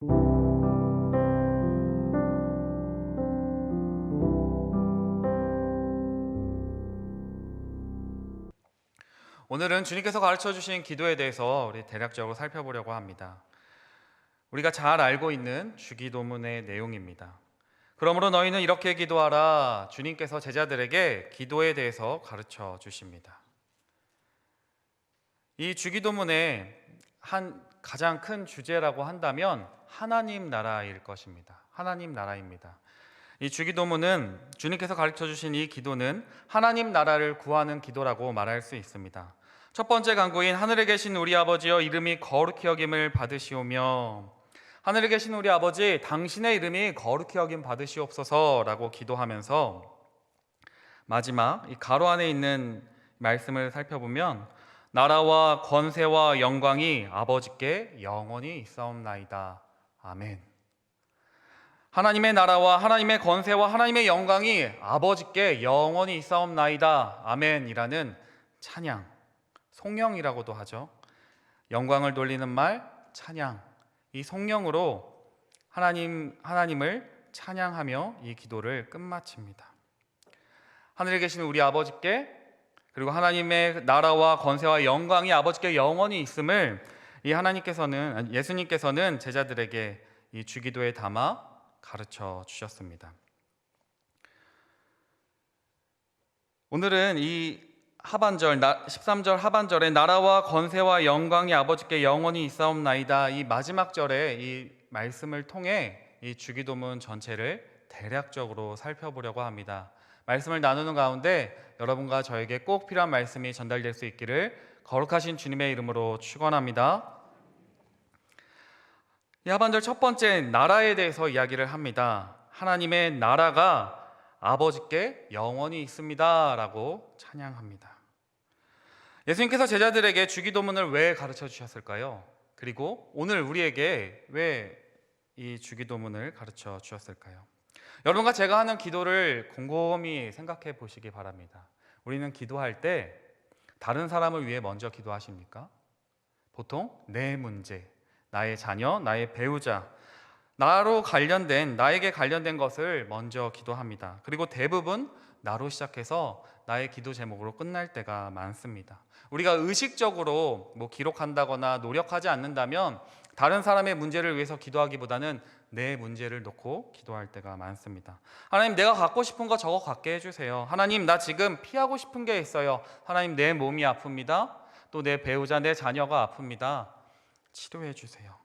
오늘은 주님께서 가르쳐 주신 기도에 대해서 우리 대략적으로 살펴보려고 합니다. 우리가 잘 알고 있는 주기도문의 내용입니다. 그러므로 너희는 이렇게 기도하라. 주님께서 제자들에게 기도에 대해서 가르쳐 주십니다. 이 주기도문의 한 가장 큰 주제라고 한다면 하나님 나라일 것입니다. 하나님 나라입니다. 이 주기도문은 주님께서 가르쳐 주신 이 기도는 하나님 나라를 구하는 기도라고 말할 수 있습니다. 첫 번째 간구인 하늘에 계신 우리 아버지여 이름이 거룩히 여김을 받으시오며, 하늘에 계신 우리 아버지 당신의 이름이 거룩히 여김 받으시옵소서라고 기도하면서 마지막 이 가로 안에 있는 말씀을 살펴보면 나라와 권세와 영광이 아버지께 영원히 있사옵나이다. 아멘. 하나님의 나라와 하나님의 권세와 하나님의 영광이 아버지께 영원히 있사옵나이다. 아멘이라는 찬양, 송영이라고도 하죠. 영광을 돌리는 말 찬양, 이 송영으로 하나님을 찬양하며 이 기도를 끝마칩니다. 하늘에 계신 우리 아버지께, 그리고 하나님의 나라와 권세와 영광이 아버지께 영원히 있음을 이 예수님께서는 제자들에게 이 주기도에 담아 가르쳐 주셨습니다. 오늘은 이 하반절 13절 하반절에 나라와 권세와 영광이 아버지께 영원히 있사옵나이다, 이 마지막 절에 이 말씀을 통해 이 주기도문 전체를 대략적으로 살펴보려고 합니다. 말씀을 나누는 가운데 여러분과 저에게 꼭 필요한 말씀이 전달될 수 있기를 거룩하신 주님의 이름으로 축원합니다. 이 하반절 첫 번째 나라에 대해서 이야기를 합니다. 하나님의 나라가 아버지께 영원히 있습니다 라고 찬양합니다. 예수님께서 제자들에게 주기도문을 왜 가르쳐 주셨을까요? 그리고 오늘 우리에게 왜 이 주기도문을 가르쳐 주셨을까요? 여러분과 제가 하는 기도를 곰곰이 생각해 보시기 바랍니다. 우리는 기도할 때 다른 사람을 위해 먼저 기도하십니까? 보통 내 문제, 나의 자녀, 나의 배우자, 나에게 관련된 것을 먼저 기도합니다. 그리고 대부분 나로 시작해서 나의 기도 제목으로 끝날 때가 많습니다. 우리가 의식적으로 기록한다거나 노력하지 않는다면 다른 사람의 문제를 위해서 기도하기보다는 내 문제를 놓고 기도할 때가 많습니다. 하나님, 내가 갖고 싶은 거 저거 갖게 해주세요. 하나님, 나 지금 피하고 싶은 게 있어요. 하나님, 내 몸이 아픕니다. 또 내 배우자, 내 자녀가 아픕니다. 치료해 주세요.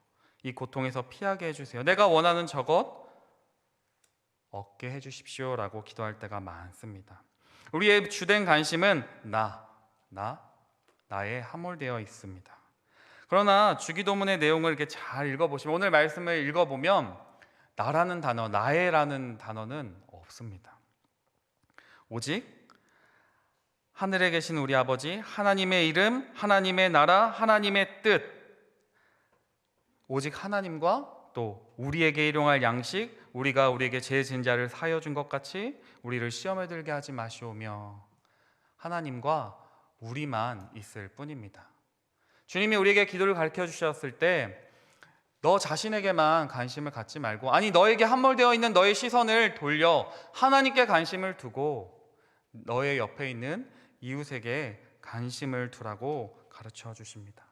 이 고통에서 피하게 해주세요. 내가 원하는 저것 얻게 해주십시오 라고 기도할 때가 많습니다. 우리의 주된 관심은 나에 함몰되어 있습니다. 그러나 주기도문의 내용을 이렇게 잘 읽어보시면, 오늘 말씀을 읽어보면 나라는 단어, 나의라는 단어는 없습니다. 오직 하늘에 계신 우리 아버지, 하나님의 이름, 하나님의 나라, 하나님의 뜻, 오직 하나님과 또 우리에게 일용할 양식, 우리가 우리에게 제 진자를 사여 준 것 같이 우리를 시험에 들게 하지 마시오며, 하나님과 우리만 있을 뿐입니다. 주님이 우리에게 기도를 가르쳐 주셨을 때 너 자신에게만 관심을 갖지 말고, 아니 너에게 함몰되어 있는 너의 시선을 돌려 하나님께 관심을 두고 너의 옆에 있는 이웃에게 관심을 두라고 가르쳐 주십니다.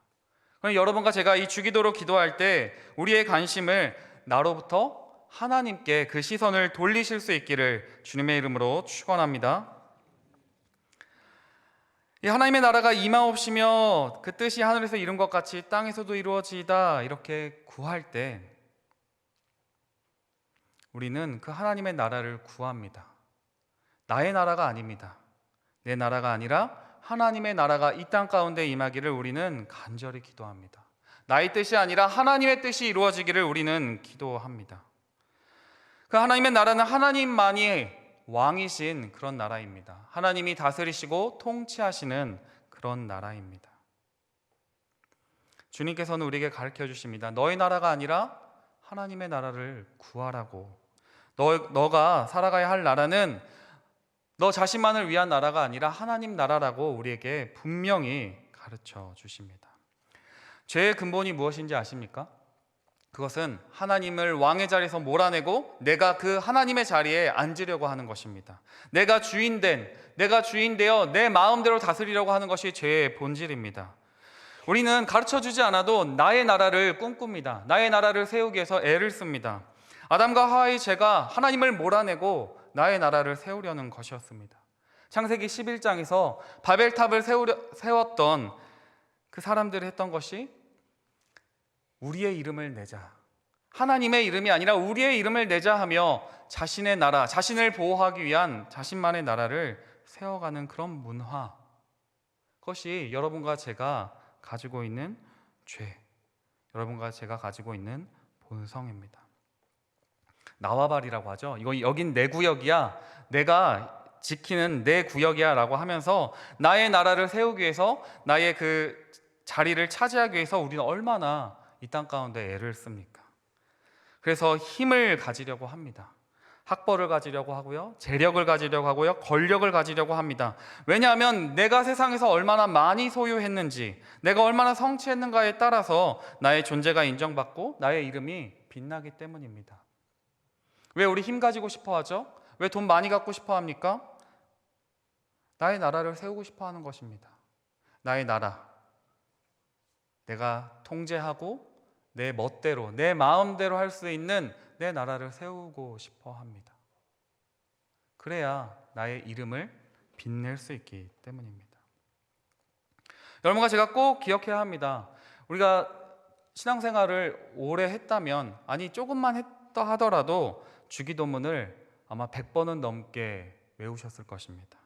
그럼 여러분과 제가 이 주기도로 기도할 때 우리의 관심을 나로부터 하나님께 그 시선을 돌리실 수 있기를 주님의 이름으로 축원합니다. 이 하나님의 나라가 임하옵시며 그 뜻이 하늘에서 이룬 것 같이 땅에서도 이루어지이다, 이렇게 구할 때 우리는 그 하나님의 나라를 구합니다. 나의 나라가 아닙니다. 내 나라가 아니라 하나님의 나라가 이 땅 가운데 임하기를 우리는 간절히 기도합니다. 나의 뜻이 아니라 하나님의 뜻이 이루어지기를 우리는 기도합니다. 그 하나님의 나라는 하나님만이 왕이신 그런 나라입니다. 하나님이 다스리시고 통치하시는 그런 나라입니다. 주님께서는 우리에게 가르쳐 주십니다. 너의 나라가 아니라 하나님의 나라를 구하라고. 너가 살아가야 할 나라는 너 자신만을 위한 나라가 아니라 하나님 나라라고 우리에게 분명히 가르쳐 주십니다. 죄의 근본이 무엇인지 아십니까? 그것은 하나님을 왕의 자리에서 몰아내고 내가 그 하나님의 자리에 앉으려고 하는 것입니다. 내가 주인되어 내 마음대로 다스리려고 하는 것이 죄의 본질입니다. 우리는 가르쳐주지 않아도 나의 나라를 꿈꿉니다. 나의 나라를 세우기 위해서 애를 씁니다. 아담과 하와의 죄가 하나님을 몰아내고 나의 나라를 세우려는 것이었습니다. 창세기 11장에서 바벨탑을 세웠던 그 사람들이 했던 것이 우리의 이름을 내자, 하나님의 이름이 아니라 우리의 이름을 내자 하며 자신의 나라, 자신을 보호하기 위한 자신만의 나라를 세워가는 그런 문화, 그것이 여러분과 제가 가지고 있는 죄, 여러분과 제가 가지고 있는 본성입니다. 나와바리라고 하죠. 이거 여긴 내 구역이야, 내가 지키는 내 구역이야 라고 하면서 나의 나라를 세우기 위해서, 나의 그 자리를 차지하기 위해서 우리는 얼마나 이 땅 가운데 애를 씁니까? 그래서 힘을 가지려고 합니다. 학벌을 가지려고 하고요, 재력을 가지려고 하고요, 권력을 가지려고 합니다. 왜냐하면 내가 세상에서 얼마나 많이 소유했는지, 내가 얼마나 성취했는가에 따라서 나의 존재가 인정받고 나의 이름이 빛나기 때문입니다. 왜 우리 힘 가지고 싶어 하죠? 왜 돈 많이 갖고 싶어 합니까? 나의 나라를 세우고 싶어 하는 것입니다. 나의 나라, 내가 통제하고 내 멋대로, 내 마음대로 할 수 있는 내 나라를 세우고 싶어 합니다. 그래야 나의 이름을 빛낼 수 있기 때문입니다. 여러분과 제가 꼭 기억해야 합니다. 우리가 신앙생활을 오래 했다면, 아니 조금만 했다 하더라도 주기도문을 아마 100번은 넘게 외우셨을 것입니다.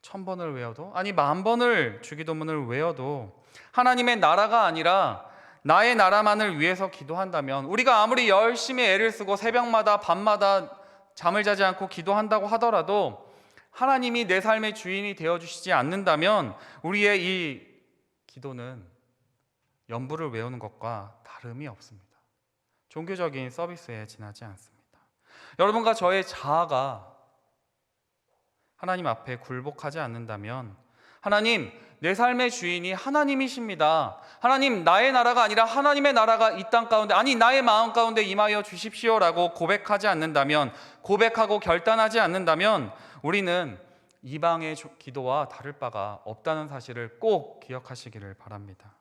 1000번을 외워도, 아니 10,000번을 주기도문을 외워도 하나님의 나라가 아니라 나의 나라만을 위해서 기도한다면, 우리가 아무리 열심히 애를 쓰고 새벽마다 밤마다 잠을 자지 않고 기도한다고 하더라도 하나님이 내 삶의 주인이 되어주시지 않는다면 우리의 이 기도는 연부를 외우는 것과 다름이 없습니다. 종교적인 서비스에 지나지 않습니다. 여러분과 저의 자아가 하나님 앞에 굴복하지 않는다면, 하나님, 내 삶의 주인이 하나님이십니다, 하나님, 나의 나라가 아니라 하나님의 나라가 이 땅 가운데, 아니 나의 마음 가운데 임하여 주십시오라고 고백하지 않는다면, 고백하고 결단하지 않는다면 우리는 이방의 기도와 다를 바가 없다는 사실을 꼭 기억하시기를 바랍니다.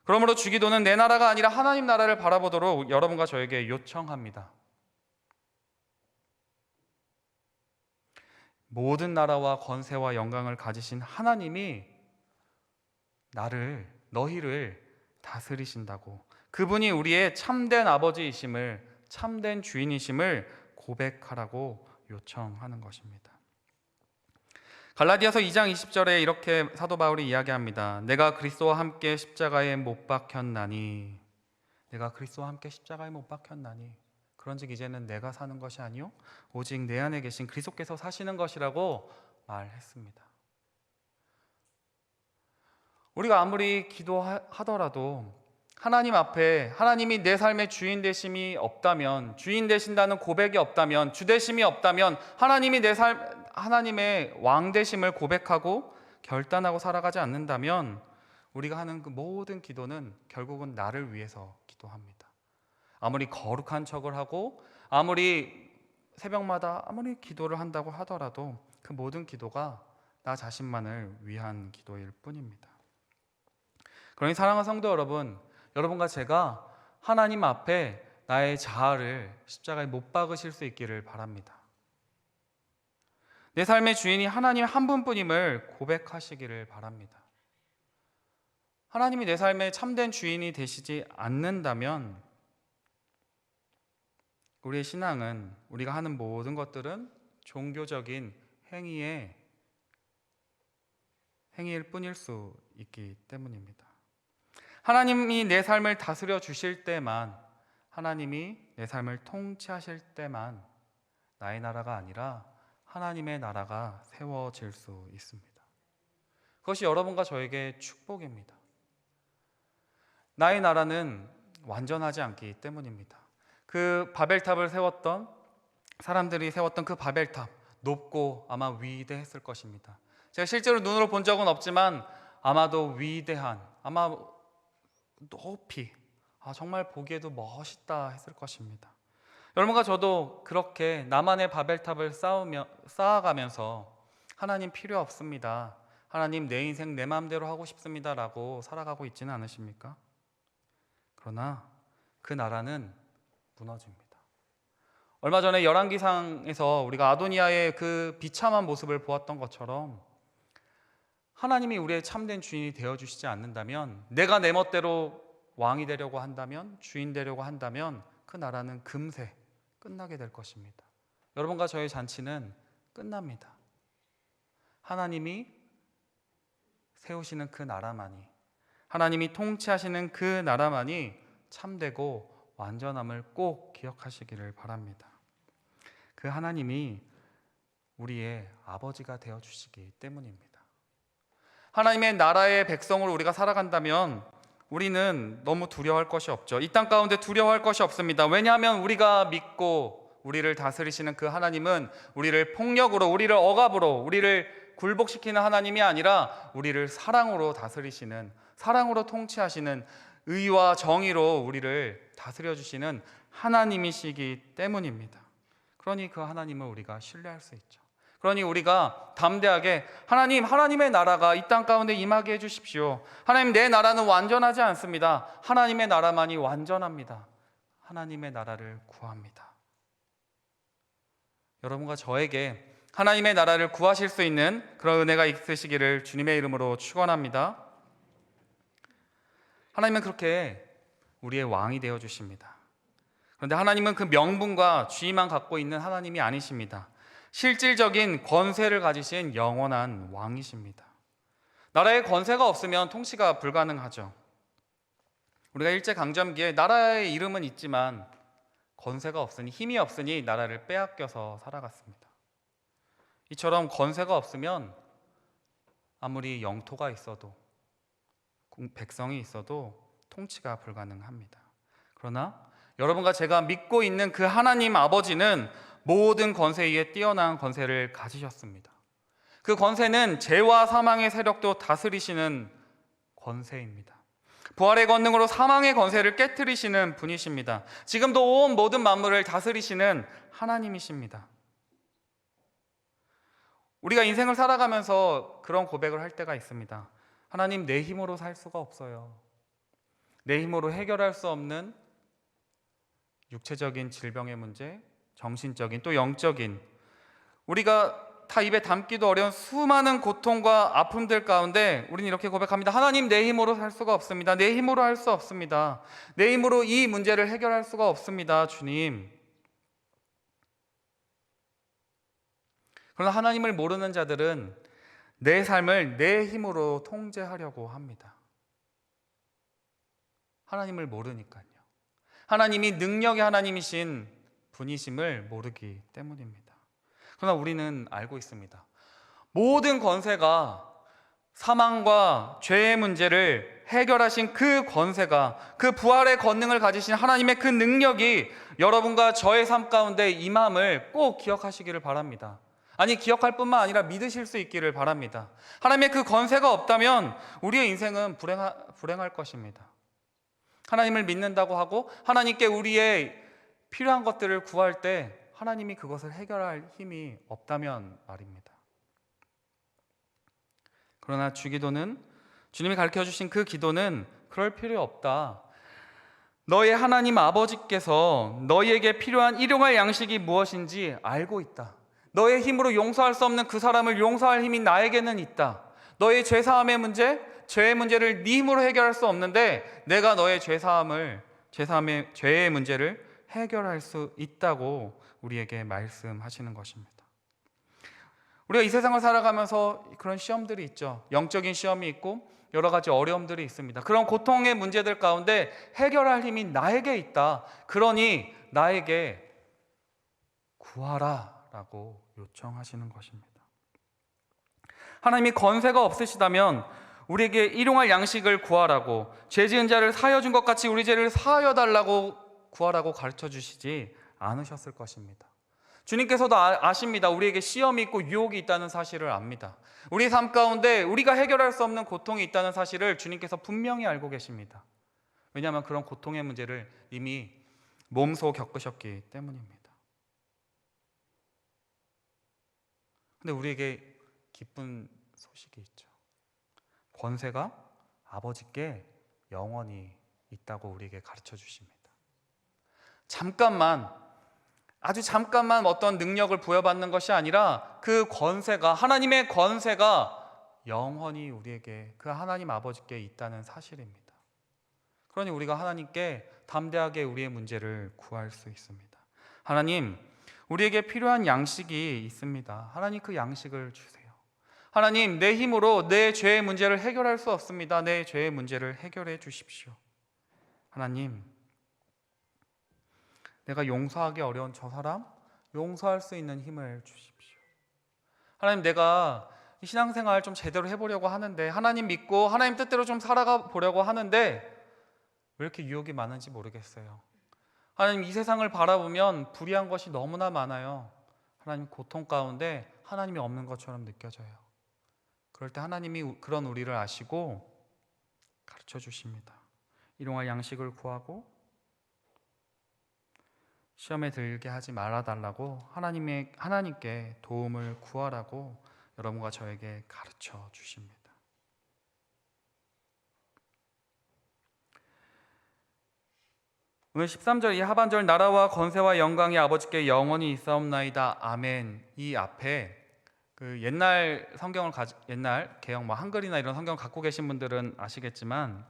그러므로 주기도는 내 나라가 아니라 하나님 나라를 바라보도록 여러분과 저에게 요청합니다. 모든 나라와 권세와 영광을 가지신 하나님이 너희를 다스리신다고, 그분이 우리의 참된 아버지이심을, 참된 주인이심을 고백하라고 요청하는 것입니다. 갈라디아서 2장 20절에 이렇게 사도 바울이 이야기합니다. 내가 그리스도와 함께 십자가에 못 박혔나니, 내가 그리스도와 함께 십자가에 못 박혔나니, 그런즉 이제는 내가 사는 것이 아니요 오직 내 안에 계신 그리스도께서 사시는 것이라고 말했습니다. 우리가 아무리 기도하더라도 하나님 앞에 하나님이 내 삶의 주인 되심이 없다면, 주인 되신다는 고백이 없다면, 주 되심이 없다면, 하나님이 내 삶, 하나님의 왕 되심을 고백하고 결단하고 살아가지 않는다면 우리가 하는 그 모든 기도는 결국은 나를 위해서 기도합니다. 아무리 거룩한 척을 하고 아무리 새벽마다 아무리 기도를 한다고 하더라도 그 모든 기도가 나 자신만을 위한 기도일 뿐입니다. 그러니 사랑하는 성도 여러분, 여러분과 제가 하나님 앞에 나의 자아를 십자가에 못 박으실 수 있기를 바랍니다. 내 삶의 주인이 하나님 한 분뿐임을 고백하시기를 바랍니다. 하나님이 내 삶의 참된 주인이 되시지 않는다면 우리의 신앙은, 우리가 하는 모든 것들은 종교적인 행위일 뿐일 수 있기 때문입니다. 하나님이 내 삶을 다스려 주실 때만, 하나님이 내 삶을 통치하실 때만 나의 나라가 아니라 하나님의 나라가 세워질 수 있습니다. 그것이 여러분과 저에게 축복입니다. 나의 나라는 완전하지 않기 때문입니다. 그 바벨탑을 세웠던 사람들이 세웠던 그 바벨탑, 높고 아마 위대했을 것입니다. 제가 실제로 눈으로 본 적은 없지만 아마도 위대한, 아마 높이, 정말 보기에도 멋있다 했을 것입니다. 여러분과 저도 그렇게 나만의 바벨탑을 쌓아가면서 하나님 필요 없습니다, 하나님 내 인생 내 마음대로 하고 싶습니다 라고 살아가고 있지는 않으십니까? 그러나 그 나라는 무너집니다. 얼마 전에 열왕기상에서 우리가 아도니아의 그 비참한 모습을 보았던 것처럼 하나님이 우리의 참된 주인이 되어주시지 않는다면, 내가 내 멋대로 왕이 되려고 한다면, 주인 되려고 한다면 그 나라는 금세 끝나게 될 것입니다. 여러분과 저의 잔치는 끝납니다. 하나님이 세우시는 그 나라만이, 하나님이 통치하시는 그 나라만이 참되고 완전함을 꼭 기억하시기를 바랍니다. 그 하나님이 우리의 아버지가 되어주시기 때문입니다. 하나님의 나라의 백성으로 우리가 살아간다면 우리는 너무 두려워할 것이 없죠. 이 땅 가운데 두려워할 것이 없습니다. 왜냐하면 우리가 믿고 우리를 다스리시는 그 하나님은 우리를 폭력으로, 우리를 억압으로, 우리를 굴복시키는 하나님이 아니라 우리를 사랑으로 다스리시는, 사랑으로 통치하시는, 의와 정의로 우리를 다스려 주시는 하나님이시기 때문입니다. 그러니 그 하나님을 우리가 신뢰할 수 있죠. 그러니 우리가 담대하게 하나님, 하나님의 나라가 이 땅 가운데 임하게 해주십시오. 하나님, 내 나라는 완전하지 않습니다. 하나님의 나라만이 완전합니다. 하나님의 나라를 구합니다. 여러분과 저에게 하나님의 나라를 구하실 수 있는 그런 은혜가 있으시기를 주님의 이름으로 축원합니다. 하나님은 그렇게 우리의 왕이 되어 주십니다. 그런데 하나님은 그 명분과 주의만 갖고 있는 하나님이 아니십니다. 실질적인 권세를 가지신 영원한 왕이십니다. 나라에 권세가 없으면 통치가 불가능하죠. 우리가 일제강점기에 나라의 이름은 있지만 권세가 없으니, 힘이 없으니 나라를 빼앗겨서 살아갔습니다. 이처럼 권세가 없으면 아무리 영토가 있어도, 백성이 있어도 통치가 불가능합니다. 그러나 여러분과 제가 믿고 있는 그 하나님 아버지는 모든 권세 위에 뛰어난 권세를 가지셨습니다. 그 권세는 죄와 사망의 세력도 다스리시는 권세입니다. 부활의 권능으로 사망의 권세를 깨트리시는 분이십니다. 지금도 온 모든 만물을 다스리시는 하나님이십니다. 우리가 인생을 살아가면서 그런 고백을 할 때가 있습니다. 하나님, 내 힘으로 살 수가 없어요. 내 힘으로 해결할 수 없는 육체적인 질병의 문제, 정신적인, 또 영적인, 우리가 다 입에 담기도 어려운 수많은 고통과 아픔들 가운데 우리는 이렇게 고백합니다. 하나님, 내 힘으로 살 수가 없습니다. 내 힘으로 할 수 없습니다. 내 힘으로 이 문제를 해결할 수가 없습니다, 주님. 그러나 하나님을 모르는 자들은 내 삶을 내 힘으로 통제하려고 합니다. 하나님을 모르니까요. 하나님이 능력의 하나님이신 분이심을 모르기 때문입니다. 그러나 우리는 알고 있습니다. 모든 권세가, 사망과 죄의 문제를 해결하신 그 권세가, 그 부활의 권능을 가지신 하나님의 그 능력이 여러분과 저의 삶 가운데 임함을 꼭 기억하시기를 바랍니다. 아니, 기억할 뿐만 아니라 믿으실 수 있기를 바랍니다. 하나님의 그 권세가 없다면 우리의 인생은 불행할 것입니다. 하나님을 믿는다고 하고 하나님께 우리의 필요한 것들을 구할 때 하나님이 그것을 해결할 힘이 없다면 말입니다. 그러나 주기도는, 주님이 가르쳐주신 그 기도는 그럴 필요 없다. 너의 하나님 아버지께서 너희에게 필요한 일용할 양식이 무엇인지 알고 있다. 너의 힘으로 용서할 수 없는 그 사람을 용서할 힘이 나에게는 있다. 너의 죄사함의 문제, 죄의 문제를 네 힘으로 해결할 수 없는데 내가 너의 죄의 문제를 해결할 수 있다고 우리에게 말씀하시는 것입니다. 우리가 이 세상을 살아가면서 그런 시험들이 있죠. 영적인 시험이 있고 여러 가지 어려움들이 있습니다. 그런 고통의 문제들 가운데 해결할 힘이 나에게 있다. 그러니 나에게 구하라 라고 요청하시는 것입니다. 하나님이 권세가 없으시다면 우리에게 일용할 양식을 구하라고, 죄 지은 자를 사하여 준 것 같이 우리 죄를 사하여 달라고 구하라고 가르쳐 주시지 않으셨을 것입니다. 주님께서도 아십니다. 우리에게 시험이 있고 유혹이 있다는 사실을 압니다. 우리 삶 가운데 우리가 해결할 수 없는 고통이 있다는 사실을 주님께서 분명히 알고 계십니다. 왜냐하면 그런 고통의 문제를 이미 몸소 겪으셨기 때문입니다. 근데 우리에게 기쁜 소식이 있죠. 권세가 아버지께 영원히 있다고 우리에게 가르쳐 주십니다. 잠깐만, 아주 잠깐만 어떤 능력을 부여받는 것이 아니라 그 권세가, 하나님의 권세가 영원히 우리에게, 그 하나님 아버지께 있다는 사실입니다. 그러니 우리가 하나님께 담대하게 우리의 문제를 구할 수 있습니다. 하나님, 우리에게 필요한 양식이 있습니다. 하나님, 그 양식을 주세요. 하나님, 내 힘으로 내 죄의 문제를 해결할 수 없습니다. 내 죄의 문제를 해결해 주십시오. 하나님, 내가 용서하기 어려운 저 사람 용서할 수 있는 힘을 주십시오. 하나님, 내가 신앙생활 좀 제대로 해보려고 하는데, 하나님 믿고 하나님 뜻대로 좀 살아가 보려고 하는데 왜 이렇게 유혹이 많은지 모르겠어요. 하나님, 이 세상을 바라보면 불의한 것이 너무나 많아요. 하나님, 고통 가운데 하나님이 없는 것처럼 느껴져요. 그럴 때 하나님이 그런 우리를 아시고 가르쳐 주십니다. 일용할 양식을 구하고 시험에 들게 하지 말아달라고 하나님께 도움을 구하라고 여러분과 저에게 가르쳐 주십니다. 오늘 13절 이 하반절, 나라와 권세와 영광이 아버지께 영원히 있사옵나이다 아멘, 이 앞에 그 옛날 성경을 옛날 개역 한글이나 이런 성경을 갖고 계신 분들은 아시겠지만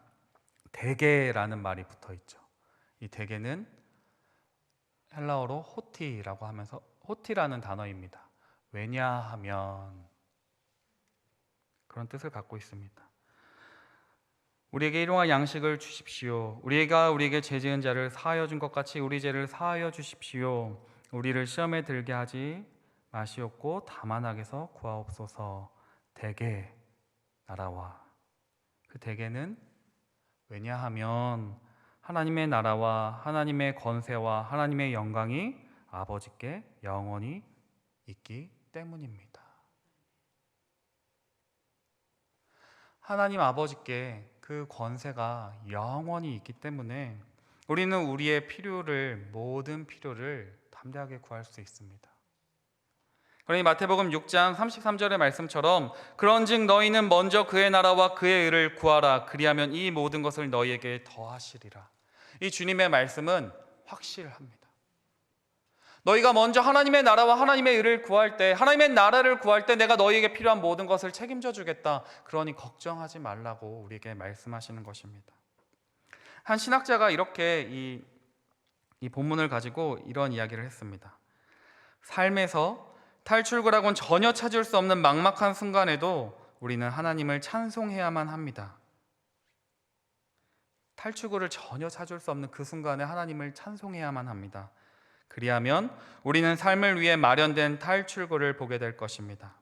대개라는 말이 붙어 있죠. 이 대개는 헬라어로 호티라고 하면서 호티라는 단어입니다. 왜냐하면, 그런 뜻을 갖고 있습니다. 우리에게 일용할 양식을 주십시오. 우리에게 죄 지은 자를 사하여 준 것 같이 우리 죄를 사하여 주십시오. 우리를 시험에 들게 하지 마시옵고 다만 악에서 구하옵소서. 대개 나라와, 그 대개는 왜냐하면 하나님의 나라와 하나님의 권세와 하나님의 영광이 아버지께 영원히 있기 때문입니다. 하나님 아버지께 그 권세가 영원히 있기 때문에 우리는 우리의 모든 필요를 담대하게 구할 수 있습니다. 그러니 마태복음 6장 33절의 말씀처럼 그런즉 너희는 먼저 그의 나라와 그의 의를 구하라. 그리하면 이 모든 것을 너희에게 더하시리라. 이 주님의 말씀은 확실합니다. 너희가 먼저 하나님의 나라와 하나님의 의를 구할 때, 하나님의 나라를 구할 때 내가 너희에게 필요한 모든 것을 책임져 주겠다. 그러니 걱정하지 말라고 우리에게 말씀하시는 것입니다. 한 신학자가 이렇게 이 본문을 가지고 이런 이야기를 했습니다. 삶에서 탈출구라고는 전혀 찾을 수 없는 막막한 순간에도 우리는 하나님을 찬송해야만 합니다. 탈출구를 전혀 찾을 수 없는 그 순간에 하나님을 찬송해야만 합니다. 그리하면 우리는 삶을 위해 마련된 탈출구를 보게 될 것입니다.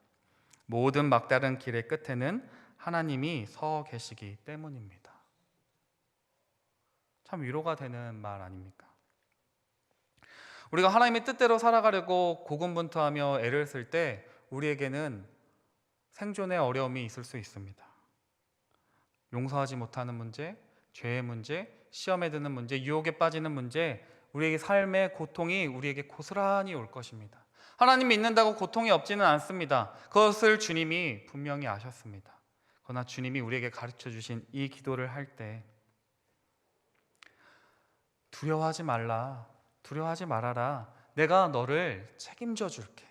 모든 막다른 길의 끝에는 하나님이 서 계시기 때문입니다. 참 위로가 되는 말 아닙니까? 우리가 하나님의 뜻대로 살아가려고 고군분투하며 애를 쓸 때 우리에게는 생존의 어려움이 있을 수 있습니다. 용서하지 못하는 문제, 죄의 문제, 시험에 드는 문제, 유혹에 빠지는 문제, 우리에게 삶의 고통이 우리에게 고스란히 올 것입니다. 하나님 믿는다고 고통이 없지는 않습니다. 그것을 주님이 분명히 아셨습니다. 그러나 주님이 우리에게 가르쳐 주신 이 기도를 할 때 두려워하지 말아라. 내가 너를 책임져 줄게.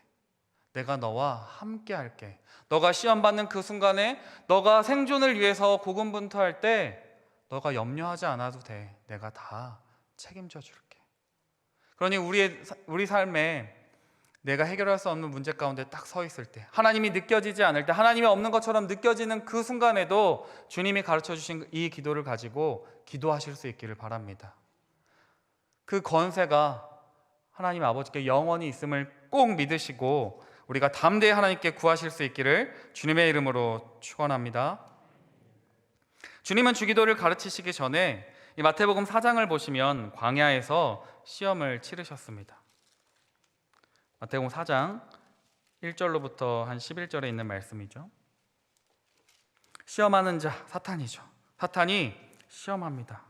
내가 너와 함께 할게. 너가 시험 받는 그 순간에 너가 생존을 위해서 고군분투할 때 너가 염려하지 않아도 돼. 내가 다 책임져 줄게. 그러니 우리 삶에 내가 해결할 수 없는 문제 가운데 딱 서 있을 때, 하나님이 느껴지지 않을 때, 하나님이 없는 것처럼 느껴지는 그 순간에도 주님이 가르쳐 주신 이 기도를 가지고 기도하실 수 있기를 바랍니다. 그 권세가 하나님 아버지께 영원히 있음을 꼭 믿으시고 우리가 담대히 하나님께 구하실 수 있기를 주님의 이름으로 축원합니다. 주님은 주기도를 가르치시기 전에 이 마태복음 4장을 보시면 광야에서 시험을 치르셨습니다. 마태복음 4장 1절로부터 한 11절에 있는 말씀이죠. 시험하는 자 사탄이죠. 사탄이 시험합니다.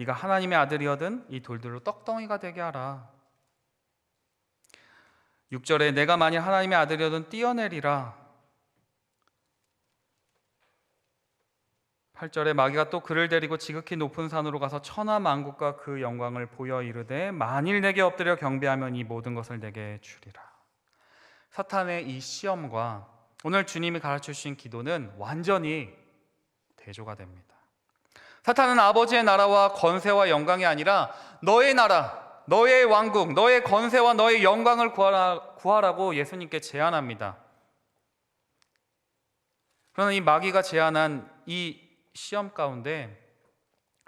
네가 하나님의 아들이거든 이 돌들로 떡덩이가 되게 하라. 6절에 내가 만일 하나님의 아들이거든 뛰어내리라. 8절에 마귀가 또 그를 데리고 지극히 높은 산으로 가서 천하 만국과 그 영광을 보여 이르되 만일 내게 엎드려 경배하면 이 모든 것을 내게 주리라. 사탄의 이 시험과 오늘 주님이 가르쳐 주신 기도는 완전히 대조가 됩니다. 사탄은 아버지의 나라와 권세와 영광이 아니라 너의 나라, 너의 왕국, 너의 권세와 너의 영광을 구하라고 예수님께 제안합니다. 그러나 이 마귀가 제안한 이 시험 가운데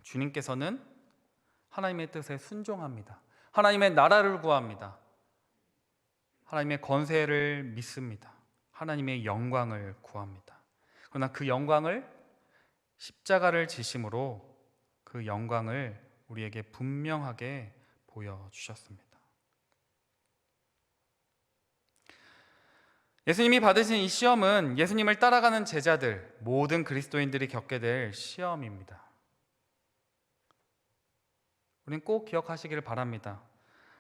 주님께서는 하나님의 뜻에 순종합니다. 하나님의 나라를 구합니다. 하나님의 권세를 믿습니다. 하나님의 영광을 구합니다. 그러나 그 영광을 십자가를 지심으로 그 영광을 우리에게 분명하게 보여주셨습니다. 예수님이 받으신 이 시험은 예수님을 따라가는 제자들, 모든 그리스도인들이 겪게 될 시험입니다. 우리는 꼭 기억하시기를 바랍니다.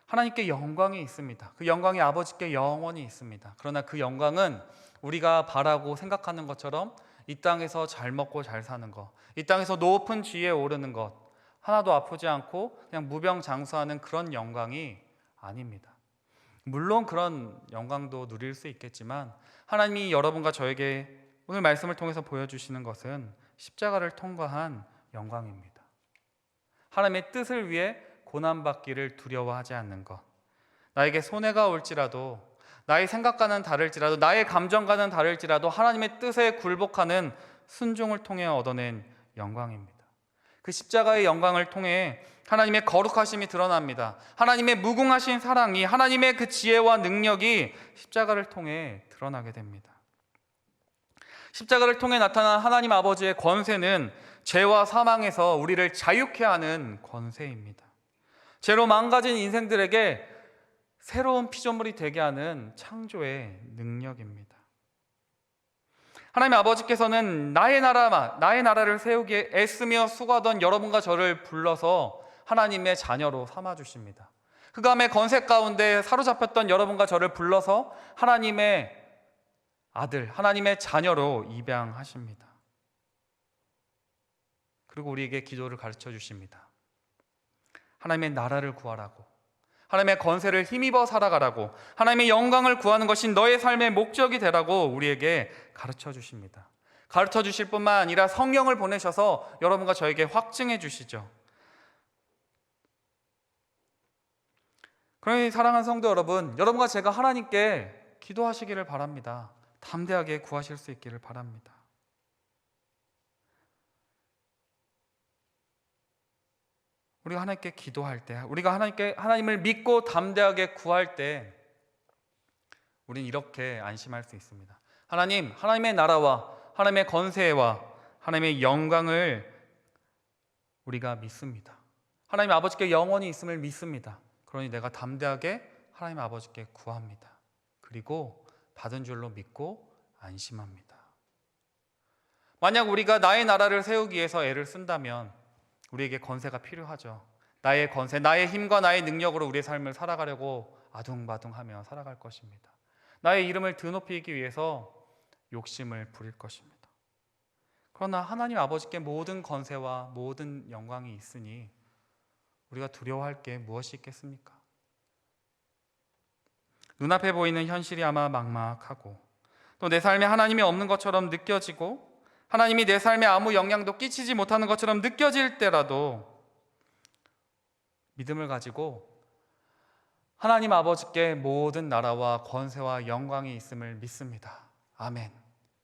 하나님께 영광이 있습니다. 그 영광이 아버지께 영원히 있습니다. 그러나 그 영광은 우리가 바라고 생각하는 것처럼 이 땅에서 잘 먹고 잘 사는 것, 이 땅에서 높은 지위에 오르는 것, 하나도 아프지 않고 그냥 무병장수하는 그런 영광이 아닙니다. 물론 그런 영광도 누릴 수 있겠지만 하나님이 여러분과 저에게 오늘 말씀을 통해서 보여주시는 것은 십자가를 통과한 영광입니다. 하나님의 뜻을 위해 고난받기를 두려워하지 않는 것, 나에게 손해가 올지라도, 나의 생각과는 다를지라도, 나의 감정과는 다를지라도 하나님의 뜻에 굴복하는 순종을 통해 얻어낸 영광입니다. 그 십자가의 영광을 통해 하나님의 거룩하심이 드러납니다. 하나님의 무궁하신 사랑이, 하나님의 그 지혜와 능력이 십자가를 통해 드러나게 됩니다. 십자가를 통해 나타난 하나님 아버지의 권세는 죄와 사망에서 우리를 자유케 하는 권세입니다. 죄로 망가진 인생들에게 새로운 피조물이 되게 하는 창조의 능력입니다. 하나님 아버지께서는 나의 나라를 세우기에 애쓰며 수고하던 여러분과 저를 불러서 하나님의 자녀로 삼아주십니다. 흑암의 권세 가운데 사로잡혔던 여러분과 저를 불러서 하나님의 아들, 하나님의 자녀로 입양하십니다. 그리고 우리에게 기도를 가르쳐 주십니다. 하나님의 나라를 구하라고, 하나님의 권세를 힘입어 살아가라고, 하나님의 영광을 구하는 것이 너의 삶의 목적이 되라고 우리에게 가르쳐 주십니다. 가르쳐 주실 뿐만 아니라 성령을 보내셔서 여러분과 저에게 확증해 주시죠. 그러니 사랑하는 성도 여러분, 여러분과 제가 하나님께 기도하시기를 바랍니다. 담대하게 구하실 수 있기를 바랍니다. 우리가 하나님께 기도할 때, 우리가 하나님을 믿고 담대하게 구할 때 우리는 이렇게 안심할 수 있습니다. 하나님, 하나님의 나라와 하나님의 권세와 하나님의 영광을 우리가 믿습니다. 하나님 아버지께 영원히 있음을 믿습니다. 그러니 내가 담대하게 하나님 아버지께 구합니다. 그리고 받은 줄로 믿고 안심합니다. 만약 우리가 나의 나라를 세우기 위해서 애를 쓴다면 우리에게 권세가 필요하죠. 나의 권세, 나의 힘과 나의 능력으로 우리의 삶을 살아가려고 아둥바둥하며 살아갈 것입니다. 나의 이름을 드높이기 위해서 욕심을 부릴 것입니다. 그러나 하나님 아버지께 모든 권세와 모든 영광이 있으니 우리가 두려워할 게 무엇이 있겠습니까? 눈앞에 보이는 현실이 아마 막막하고 또 내 삶에 하나님이 없는 것처럼 느껴지고 하나님이 내 삶에 아무 영향도 끼치지 못하는 것처럼 느껴질 때라도 믿음을 가지고 하나님 아버지께 모든 나라와 권세와 영광이 있음을 믿습니다. 아멘.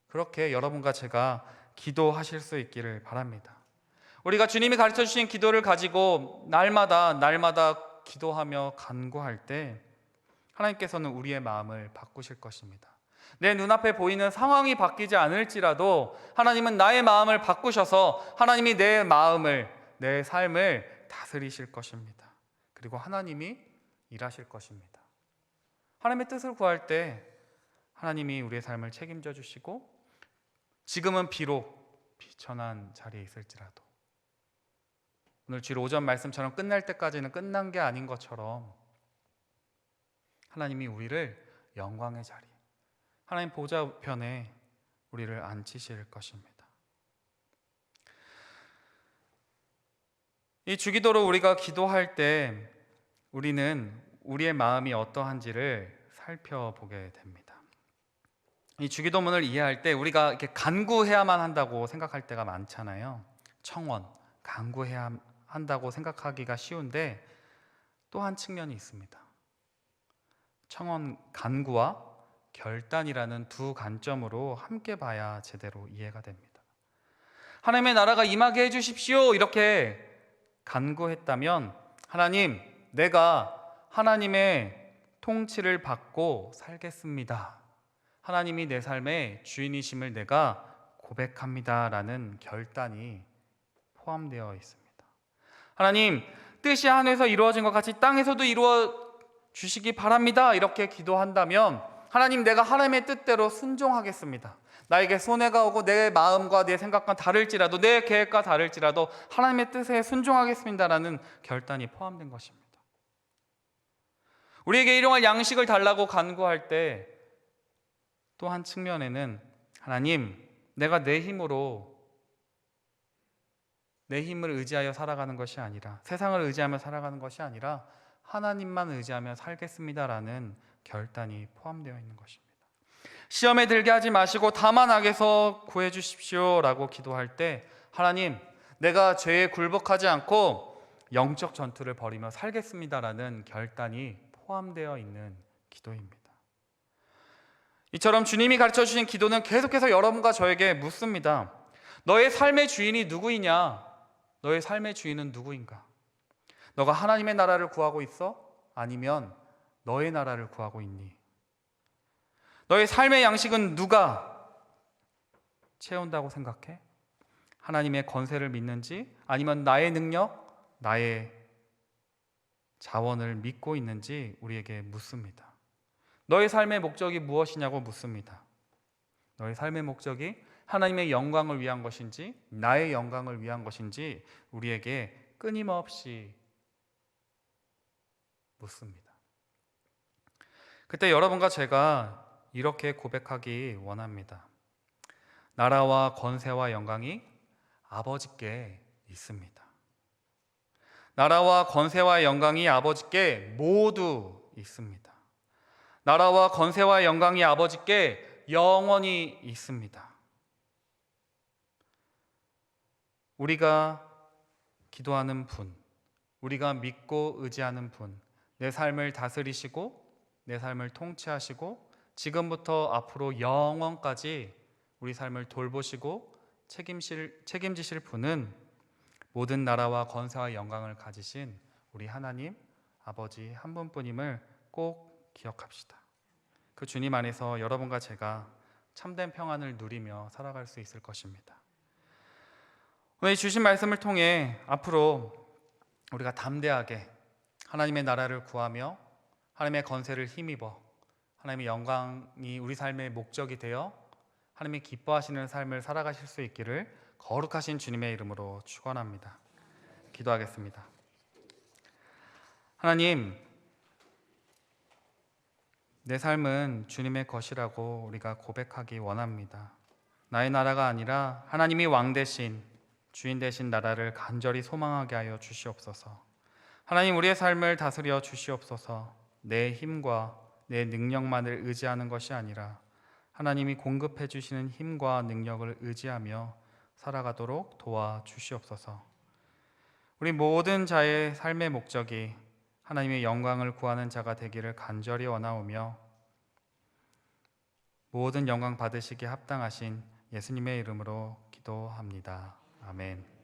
그렇게 여러분과 제가 기도하실 수 있기를 바랍니다. 우리가 주님이 가르쳐 주신 기도를 가지고 날마다 기도하며 간구할 때 하나님께서는 우리의 마음을 바꾸실 것입니다. 내 눈앞에 보이는 상황이 바뀌지 않을지라도 하나님은 나의 마음을 바꾸셔서 하나님이 내 마음을, 내 삶을 다스리실 것입니다. 그리고 하나님이 일하실 것입니다. 하나님의 뜻을 구할 때 하나님이 우리의 삶을 책임져 주시고 지금은 비록 비천한 자리에 있을지라도 오늘 주일 오전 말씀처럼 끝날 때까지는 끝난 게 아닌 것처럼 하나님이 우리를 영광의 자리, 하나님 보좌편에 우리를 앉히실 것입니다. 이 주기도로 우리가 기도할 때 우리는 우리의 마음이 어떠한지를 살펴보게 됩니다. 이 주기도문을 이해할 때 우리가 이렇게 간구해야만 한다고 생각할 때가 많잖아요. 청원, 간구해야 한다고 생각하기가 쉬운데 또 한 측면이 있습니다. 청원, 간구와 결단이라는 두 관점으로 함께 봐야 제대로 이해가 됩니다. 하나님의 나라가 임하게 해주십시오 이렇게 간구했다면 하나님, 내가 하나님의 통치를 받고 살겠습니다. 하나님이 내 삶의 주인이심을 내가 고백합니다 라는 결단이 포함되어 있습니다. 하나님, 뜻이 하늘에서 이루어진 것 같이 땅에서도 이루어 주시기 바랍니다 이렇게 기도한다면 하나님, 내가 하나님의 뜻대로 순종하겠습니다. 나에게 손해가 오고 내 마음과 내 생각과 다를지라도, 내 계획과 다를지라도 하나님의 뜻에 순종하겠습니다라는 결단이 포함된 것입니다. 우리에게 일용할 양식을 달라고 간구할 때 또 한 측면에는 하나님, 내가 내 힘을 의지하여 살아가는 것이 아니라, 세상을 의지하며 살아가는 것이 아니라 하나님만 의지하며 살겠습니다라는 결단이 포함되어 있는 것입니다. 시험에 들게 하지 마시고 다만 악에서 구해 주십시오 라고 기도할 때 하나님, 내가 죄에 굴복하지 않고 영적 전투를 벌이며 살겠습니다라는 결단이 포함되어 있는 기도입니다. 이처럼 주님이 가르쳐 주신 기도는 계속해서 여러분과 저에게 묻습니다. 너의 삶의 주인이 누구이냐? 너의 삶의 주인은 누구인가? 너가 하나님의 나라를 구하고 있어? 아니면 너의 나라를 구하고 있니? 너의 삶의 양식은 누가 채운다고 생각해? 하나님의 권세를 믿는지 아니면 나의 능력, 나의 자원을 믿고 있는지 우리에게 묻습니다. 너의 삶의 목적이 무엇이냐고 묻습니다. 너의 삶의 목적이 하나님의 영광을 위한 것인지 나의 영광을 위한 것인지 우리에게 끊임없이 묻습니다. 그때 여러분과 제가 이렇게 고백하기 원합니다. 나라와 권세와 영광이 아버지께 있습니다. 나라와 권세와 영광이 아버지께 모두 있습니다. 나라와 권세와 영광이 아버지께 영원히 있습니다. 우리가 기도하는 분, 우리가 믿고 의지하는 분, 내 삶을 다스리시고 내 삶을 통치하시고 지금부터 앞으로 영원까지 우리 삶을 돌보시고 책임지실 분은 모든 나라와 권세와 영광을 가지신 우리 하나님 아버지 한 분뿐임을 꼭 기억합시다. 그 주님 안에서 여러분과 제가 참된 평안을 누리며 살아갈 수 있을 것입니다. 오늘 주신 말씀을 통해 앞으로 우리가 담대하게 하나님의 나라를 구하며 하나님의 권세를 힘입어 하나님의 영광이 우리 삶의 목적이 되어 하나님이 기뻐하시는 삶을 살아가실 수 있기를 거룩하신 주님의 이름으로 축원합니다. 기도하겠습니다. 하나님, 내 삶은 주님의 것이라고 우리가 고백하기 원합니다. 나의 나라가 아니라 하나님이 왕 대신 주인 되신 나라를 간절히 소망하게 하여 주시옵소서. 하나님, 우리의 삶을 다스려 주시옵소서. 내 힘과 내 능력만을 의지하는 것이 아니라 하나님이 공급해 주시는 힘과 능력을 의지하며 살아가도록 도와 주시옵소서. 우리 모든 자의 삶의 목적이 하나님의 영광을 구하는 자가 되기를 간절히 원하오며 모든 영광 받으시기에 합당하신 예수님의 이름으로 기도합니다. 아멘.